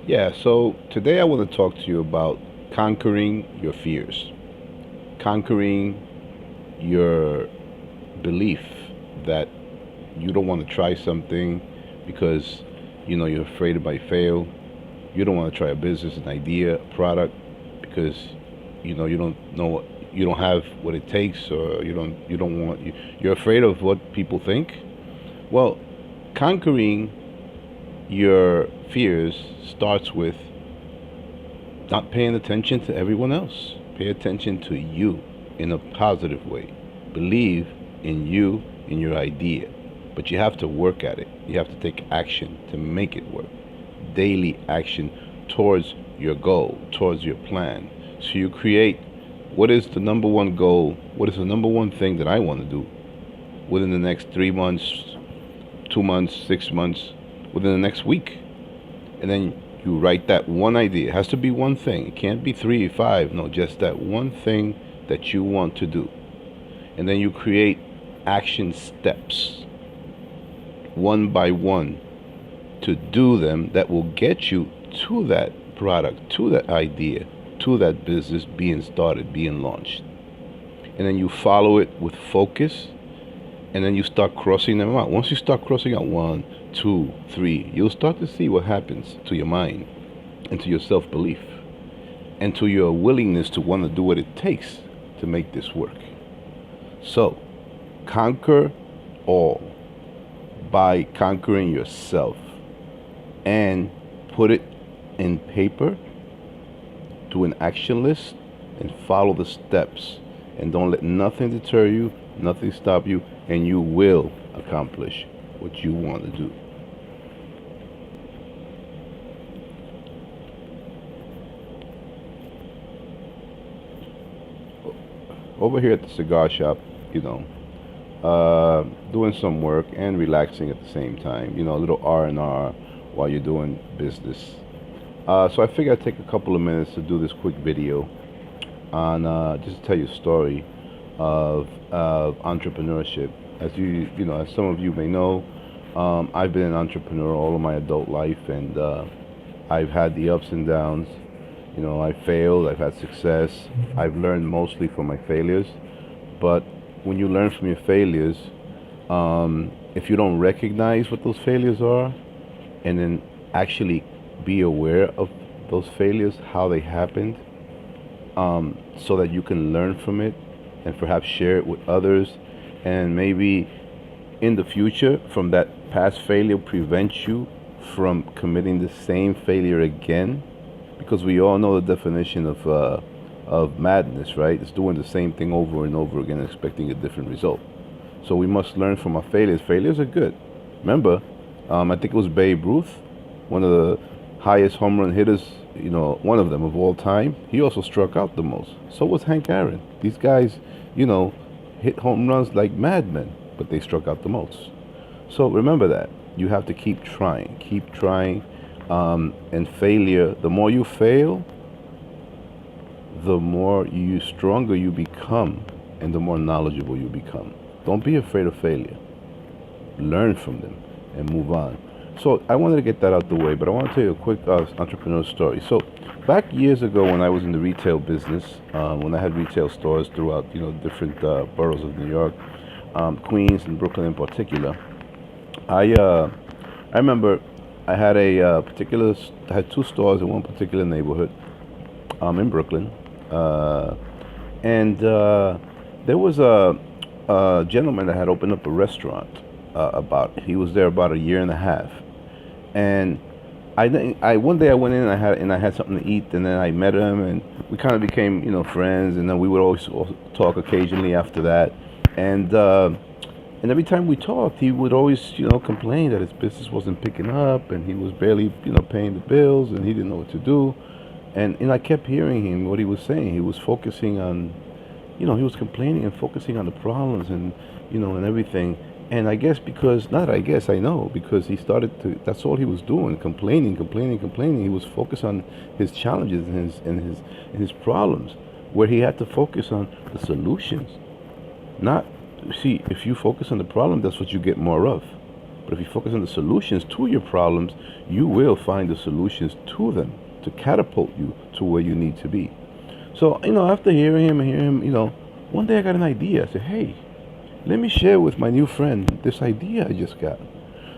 Yeah, so today I want to talk to you about conquering your fears, conquering your belief that you don't want to try something because you're afraid it might fail. You don't want to try a business, an idea, a product because you don't know you don't have what it takes, or you don't want you're afraid of what people think. Well, conquering your fears starts with not paying attention to everyone else. Pay attention to you in a positive way. Believe in you, in your idea. But you have to work at it. You have to take action to make it work. Daily action towards your goal, towards your plan. So you create what is the number one goal, what is the number one thing that I want to do within the next 3 months, 2 months, 6 months, within the next week. And then you write that one idea. It has to be one thing. It can't be three, five. No, just that one thing that you want to do. And then you create action steps, one by one, to do them that will get you to that product, to that idea, to that business being started, being launched. And then you follow it with focus, and then you start crossing them out. Once you start crossing out one, two, three, you'll start to see what happens to your mind and to your self belief and to your willingness to want to do what it takes to make this work. So, conquer all by conquering yourself and put it in paper, do an action list, and follow the steps. And don't let nothing deter you, nothing stop you, and you will accomplish what you want to do. Over here at the cigar shop, you know, doing some work and relaxing at the same time. A little R&R while you're doing business. So I figured I'd take a couple of minutes to do this quick video on just to tell you a story of entrepreneurship. As some of you may know, I've been an entrepreneur all of my adult life, and I've had the ups and downs. I failed, I've had success. I've learned mostly from my failures. But when you learn from your failures, if you don't recognize what those failures are, and then actually be aware of those failures, how they happened, so that you can learn from it and perhaps share it with others, and maybe in the future from that past failure prevent you from committing the same failure again, because we all know the definition of madness, right? It's doing the same thing over and over again, expecting a different result. So we must learn from our failures. Failures are good. Remember, I think it was Babe Ruth, one of the highest home run hitters, one of them of all time. He also struck out the most. So was Hank Aaron. These guys, you know, hit home runs like madmen, but they struck out the most. So remember that. You have to keep trying, keep trying. And failure, the more you fail, the more you stronger you become, and the more knowledgeable you become. Don't be afraid of failure. Learn from them and move on. So I wanted to get that out the way, but I want to tell you a quick entrepreneur story. So back years ago, when I was in the retail business, when I had retail stores throughout different boroughs of New York, Queens and Brooklyn in particular, I remember I had I had two stores in one particular neighborhood, in Brooklyn, and there was a gentleman that had opened up a restaurant. He was there about a year and a half, and I one day I went in, and I had something to eat, and then I met him, and we kind of became friends, and then we would always also talk occasionally after that, and every time we talked, he would always complain that his business wasn't picking up, and he was barely paying the bills, and he didn't know what to do, and I kept hearing him what he was saying. He was focusing on, he was complaining and focusing on the problems, and everything. And I guess because, not I guess, I know, because he started to, that's all he was doing, complaining, complaining, complaining. He was focused on his challenges and his problems, where he had to focus on the solutions. Not, see, if you focus on the problem, that's what you get more of. But if you focus on the solutions to your problems, you will find the solutions to them to catapult you to where you need to be. So, after hearing him, one day I got an idea. I said, hey, let me share with my new friend this idea I just got.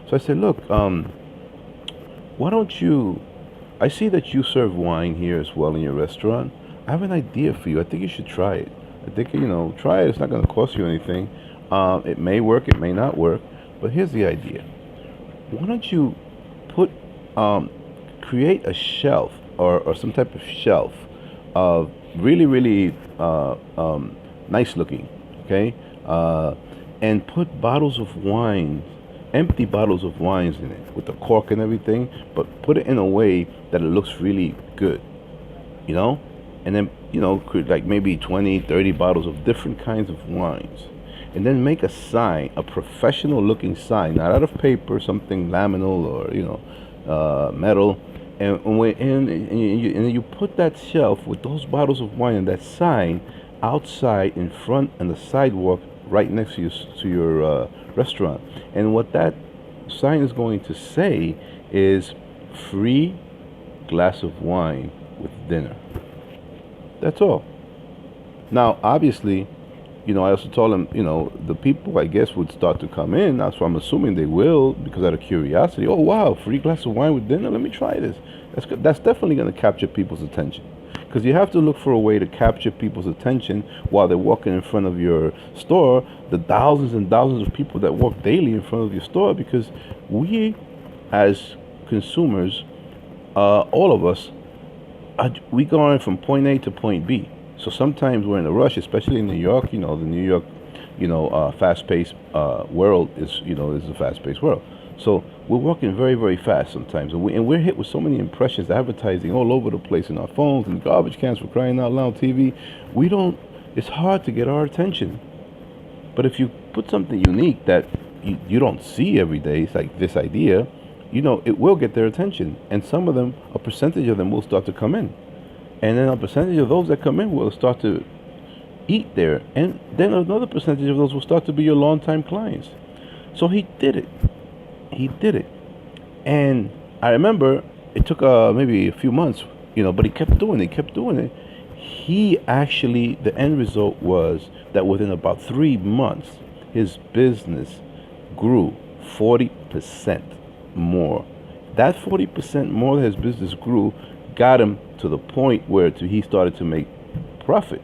So I said, look, why don't you, I see that you serve wine here as well in your restaurant. I have an idea for you. I think you should try it. I think, try it. It's not going to cost you anything. It may work, it may not work. But here's the idea. Why don't you put, create a shelf or some type of shelf of really, really nice looking, okay? And put bottles of wine, empty bottles of wines in it with the cork and everything, but put it in a way that it looks really good, and then, like maybe 20, 30 bottles of different kinds of wines. And then make a sign, a professional looking sign, not out of paper, something laminal or, metal. And you put that shelf with those bottles of wine and that sign outside in front on the sidewalk right next to your restaurant. And what that sign is going to say is free glass of wine with dinner. That's all. Now, obviously, I also told them, the people, I guess, would start to come in. That's why I'm assuming they will, because out of curiosity. Oh, wow, free glass of wine with dinner. Let me try this. That's definitely going to capture people's attention, because you have to look for a way to capture people's attention while they're walking in front of your store. The thousands and thousands of people that walk daily in front of your store, because we, as consumers, all of us, we going from point A to point B. So sometimes we're in a rush, especially in New York. The New York, fast-paced world is a fast-paced world. So we're working very, very fast sometimes, and we're hit with so many impressions, advertising all over the place in our phones and garbage cans, for crying out loud, TV. It's hard to get our attention. But if you put something unique that you don't see every day, it's like this idea, it will get their attention, and some of them, a percentage of them, will start to come in. And then a percentage of those that come in will start to eat there. And then another percentage of those will start to be your longtime clients. So he did it. And I remember it took maybe a few months, but he kept doing it. He actually, the end result was that within about 3 months, his business grew 40% more. That 40% more that his business grew got him to the point where he started to make profit.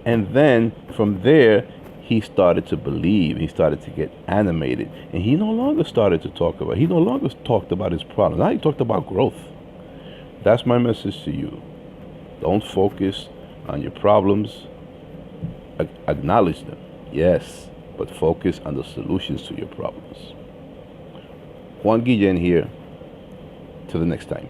And then from there, he started to believe, he started to get animated, and he no longer talked about his problems. Now he talked about growth. That's my message to you. Don't focus on your problems. Acknowledge them, yes, but focus on the solutions to your problems. Juan Guillen here. Till the next time.